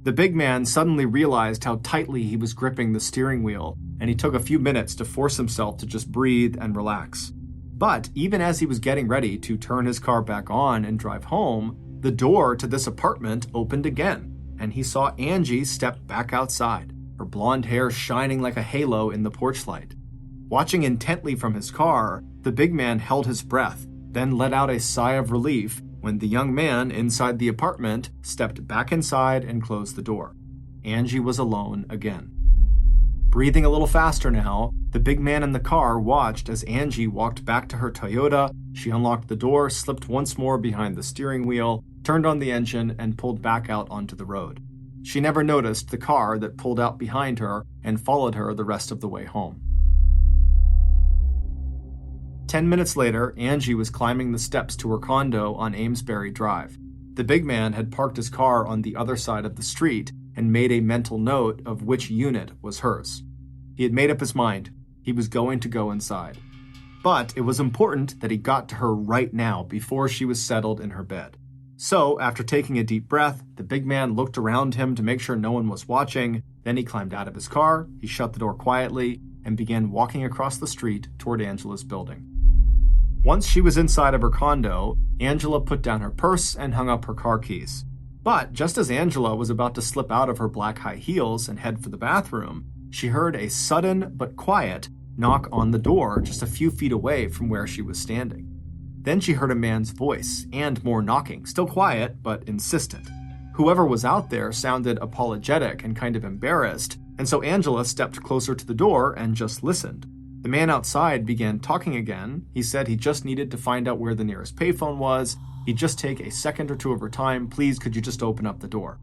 The big man suddenly realized how tightly he was gripping the steering wheel, and he took a few minutes to force himself to just breathe and relax. But even as he was getting ready to turn his car back on and drive home, the door to this apartment opened again, and he saw Angie step back outside, her blonde hair shining like a halo in the porch light. Watching intently from his car, the big man held his breath, then let out a sigh of relief when the young man inside the apartment stepped back inside and closed the door. Angie was alone again. Breathing a little faster now, the big man in the car watched as Angie walked back to her Toyota. She unlocked the door, slipped once more behind the steering wheel, turned on the engine, and pulled back out onto the road. She never noticed the car that pulled out behind her and followed her the rest of the way home. 10 minutes later, Angie was climbing the steps to her condo on Amesbury Drive. The big man had parked his car on the other side of the street and made a mental note of which unit was hers. He had made up his mind. He was going to go inside. But it was important that he got to her right now before she was settled in her bed. So, after taking a deep breath, the big man looked around him to make sure no one was watching. Then he climbed out of his car, he shut the door quietly, and began walking across the street toward Angela's building. Once she was inside of her condo, Angela put down her purse and hung up her car keys. But just as Angela was about to slip out of her black high heels and head for the bathroom, she heard a sudden but quiet knock on the door just a few feet away from where she was standing. Then she heard a man's voice and more knocking, still quiet but insistent. Whoever was out there sounded apologetic and kind of embarrassed, and so Angela stepped closer to the door and just listened. The man outside began talking again. He said he just needed to find out where the nearest payphone was. He'd just take a second or two of her time. Please, could you just open up the door?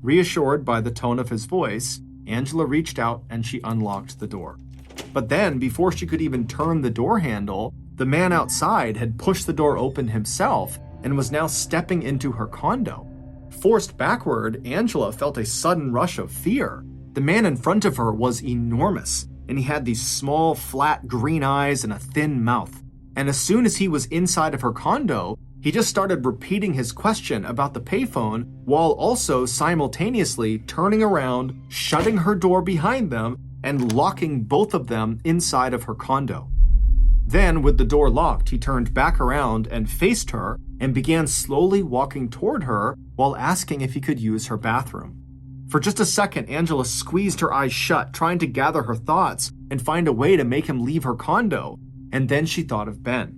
Reassured by the tone of his voice, Angela reached out and she unlocked the door. But then, before she could even turn the door handle, the man outside had pushed the door open himself and was now stepping into her condo. Forced backward, Angela felt a sudden rush of fear. The man in front of her was enormous, and he had these small, flat green eyes and a thin mouth. And as soon as he was inside of her condo, he just started repeating his question about the payphone while also simultaneously turning around, shutting her door behind them, and locking both of them inside of her condo. Then, with the door locked, he turned back around and faced her and began slowly walking toward her while asking if he could use her bathroom. For just a second, Angela squeezed her eyes shut, trying to gather her thoughts and find a way to make him leave her condo. And then she thought of Ben.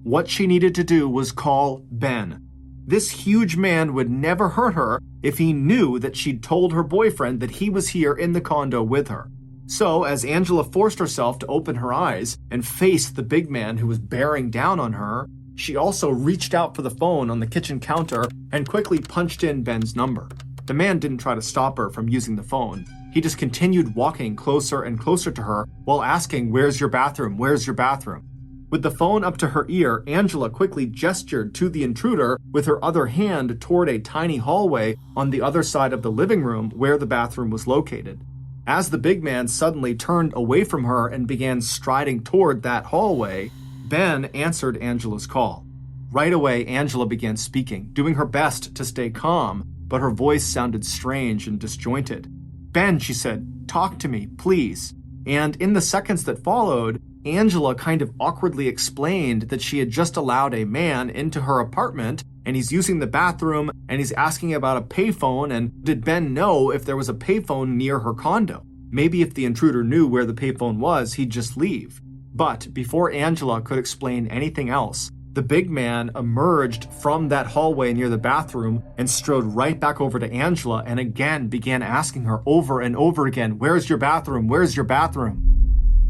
What she needed to do was call Ben. This huge man would never hurt her if he knew that she'd told her boyfriend that he was here in the condo with her. So, as Angela forced herself to open her eyes and face the big man who was bearing down on her, she also reached out for the phone on the kitchen counter and quickly punched in Ben's number. The man didn't try to stop her from using the phone. He just continued walking closer and closer to her while asking, "Where's your bathroom? Where's your bathroom?" With the phone up to her ear, Angela quickly gestured to the intruder with her other hand toward a tiny hallway on the other side of the living room where the bathroom was located. As the big man suddenly turned away from her and began striding toward that hallway, Ben answered Angela's call. Right away, Angela began speaking, doing her best to stay calm, but her voice sounded strange and disjointed. "Ben," she said, "talk to me, please." And in the seconds that followed, Angela kind of awkwardly explained that she had just allowed a man into her apartment, and he's using the bathroom, and he's asking about a payphone, and did Ben know if there was a payphone near her condo? Maybe if the intruder knew where the payphone was, he'd just leave. But before Angela could explain anything else, the big man emerged from that hallway near the bathroom and strode right back over to Angela and again began asking her over and over again, "Where's your bathroom? Where's your bathroom?"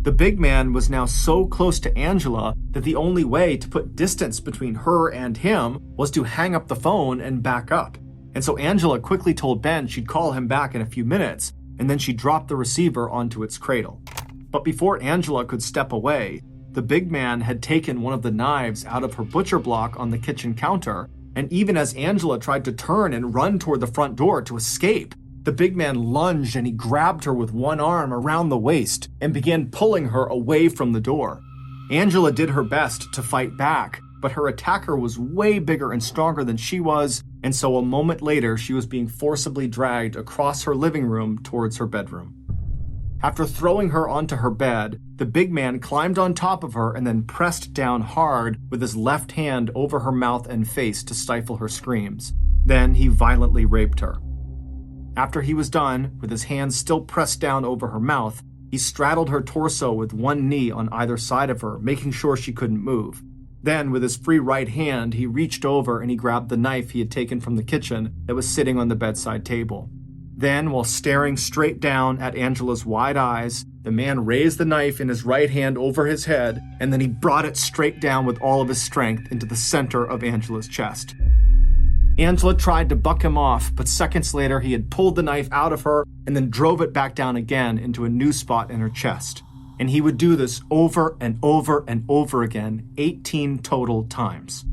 The big man was now so close to Angela that the only way to put distance between her and him was to hang up the phone and back up. And so Angela quickly told Ben she'd call him back in a few minutes, and then she dropped the receiver onto its cradle. But before Angela could step away, the big man had taken one of the knives out of her butcher block on the kitchen counter, and even as Angela tried to turn and run toward the front door to escape, the big man lunged and he grabbed her with one arm around the waist and began pulling her away from the door. Angela did her best to fight back, but her attacker was way bigger and stronger than she was, and so a moment later she was being forcibly dragged across her living room towards her bedroom. After throwing her onto her bed, the big man climbed on top of her and then pressed down hard with his left hand over her mouth and face to stifle her screams. Then he violently raped her. After he was done, with his hands still pressed down over her mouth, he straddled her torso with one knee on either side of her, making sure she couldn't move. Then, with his free right hand, he reached over and he grabbed the knife he had taken from the kitchen that was sitting on the bedside table. Then, while staring straight down at Angela's wide eyes, the man raised the knife in his right hand over his head, and then he brought it straight down with all of his strength into the center of Angela's chest. Angela tried to buck him off, but seconds later he had pulled the knife out of her and then drove it back down again into a new spot in her chest. And he would do this over and over and over again, 18 total times.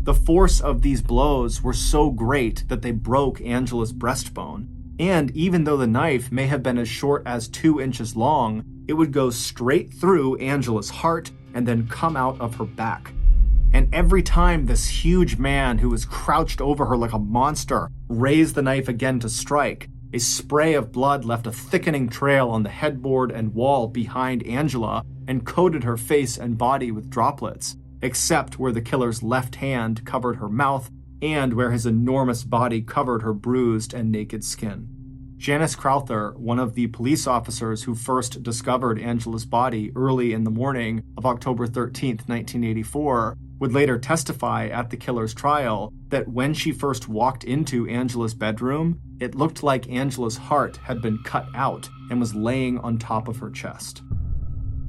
The force of these blows were so great that they broke Angela's breastbone, and even though the knife may have been as short as 2 inches long, it would go straight through Angela's heart and then come out of her back. And every time this huge man who was crouched over her like a monster raised the knife again to strike, a spray of blood left a thickening trail on the headboard and wall behind Angela and coated her face and body with droplets, except where the killer's left hand covered her mouth and where his enormous body covered her bruised and naked skin. Janice Crowther, one of the police officers who first discovered Angela's body early in the morning of October 13, 1984, would later testify at the killer's trial that when she first walked into Angela's bedroom, it looked like Angela's heart had been cut out and was laying on top of her chest.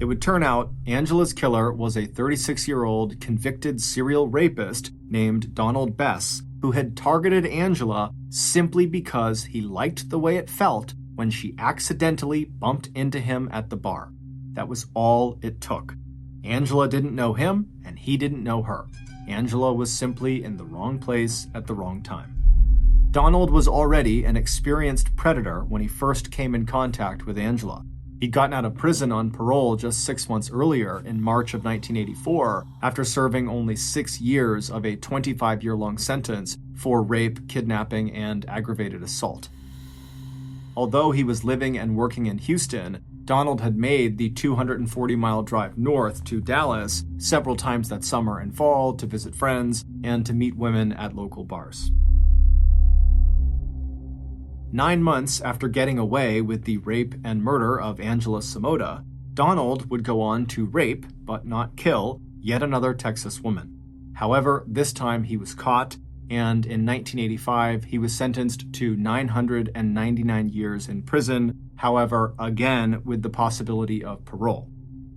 It would turn out Angela's killer was a 36-year-old convicted serial rapist named Donald Bess, who had targeted Angela simply because he liked the way it felt when she accidentally bumped into him at the bar. That was all it took. Angela didn't know him, and he didn't know her. Angela was simply in the wrong place at the wrong time. Donald was already an experienced predator when he first came in contact with Angela. He'd gotten out of prison on parole just 6 months earlier in March of 1984 after serving only 6 years of a 25-year-long sentence for rape, kidnapping, and aggravated assault. Although he was living and working in Houston, Donald had made the 240-mile drive north to Dallas several times that summer and fall to visit friends and to meet women at local bars. 9 months after getting away with the rape and murder of Angela Samoda, Donald would go on to rape, but not kill, yet another Texas woman. However, this time he was caught, and in 1985 he was sentenced to 999 years in prison, however, again with the possibility of parole.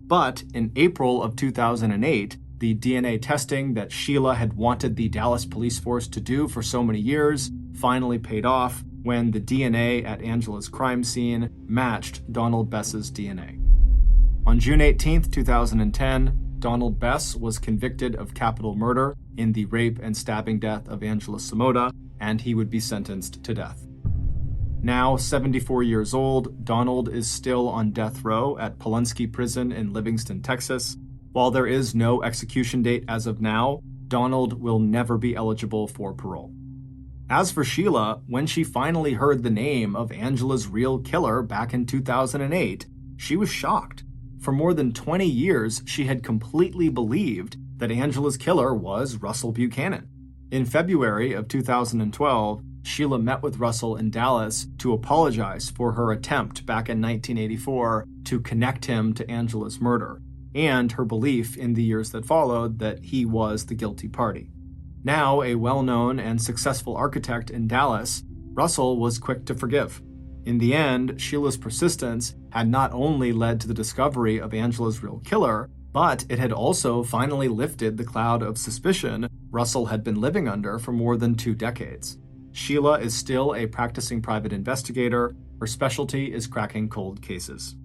But in April of 2008, the DNA testing that Sheila had wanted the Dallas police force to do for so many years finally paid off when the DNA at Angela's crime scene matched Donald Bess's DNA. On June 18, 2010, Donald Bess was convicted of capital murder in the rape and stabbing death of Angela Samoda, and he would be sentenced to death. Now 74 years old, Donald is still on death row at Polunsky Prison in Livingston, Texas. While there is no execution date as of now, Donald will never be eligible for parole. As for Sheila, when she finally heard the name of Angela's real killer back in 2008, she was shocked. For more than 20 years, she had completely believed that Angela's killer was Russell Buchanan. In February of 2012, Sheila met with Russell in Dallas to apologize for her attempt back in 1984 to connect him to Angela's murder, and her belief in the years that followed that he was the guilty party. Now a well-known and successful architect in Dallas, Russell was quick to forgive. In the end, Sheila's persistence had not only led to the discovery of Angela's real killer, but it had also finally lifted the cloud of suspicion Russell had been living under for more than 2 decades. Sheila is still a practicing private investigator. Her specialty is cracking cold cases.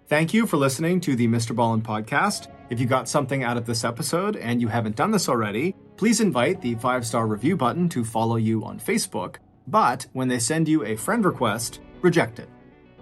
Thank you for listening to the MrBallen podcast. If you got something out of this episode and you haven't done this already, please invite the 5-star review button to follow you on Facebook, but when they send you a friend request, reject it.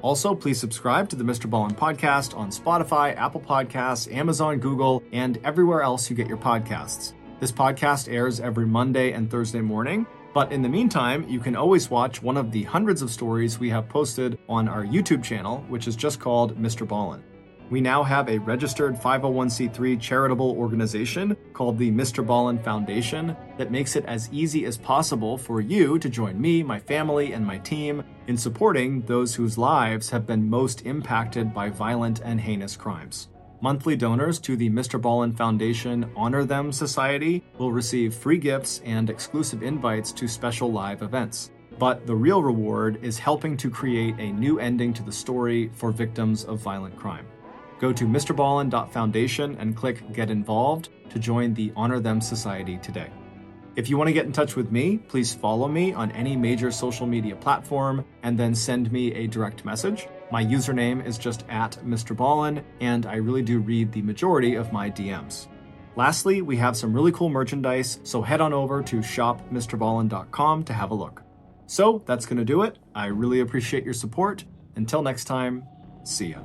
Also, please subscribe to the MrBallen podcast on Spotify, Apple Podcasts, Amazon, Google, and everywhere else you get your podcasts. This podcast airs every Monday and Thursday morning, but in the meantime, you can always watch one of the hundreds of stories we have posted on our YouTube channel, which is just called MrBallen. We now have a registered 501c3 charitable organization called the MrBallen Foundation that makes it as easy as possible for you to join me, my family, and my team in supporting those whose lives have been most impacted by violent and heinous crimes. Monthly donors to the MrBallen Foundation Honor Them Society will receive free gifts and exclusive invites to special live events. But the real reward is helping to create a new ending to the story for victims of violent crime. Go to MrBallen.Foundation and click Get Involved to join the Honor Them Society today. If you want to get in touch with me, please follow me on any major social media platform and then send me a direct message. My username is just @MrBallen, and I really do read the majority of my DMs. Lastly, we have some really cool merchandise, so head on over to shopmrballen.com to have a look. So that's going to do it. I really appreciate your support. Until next time, see ya.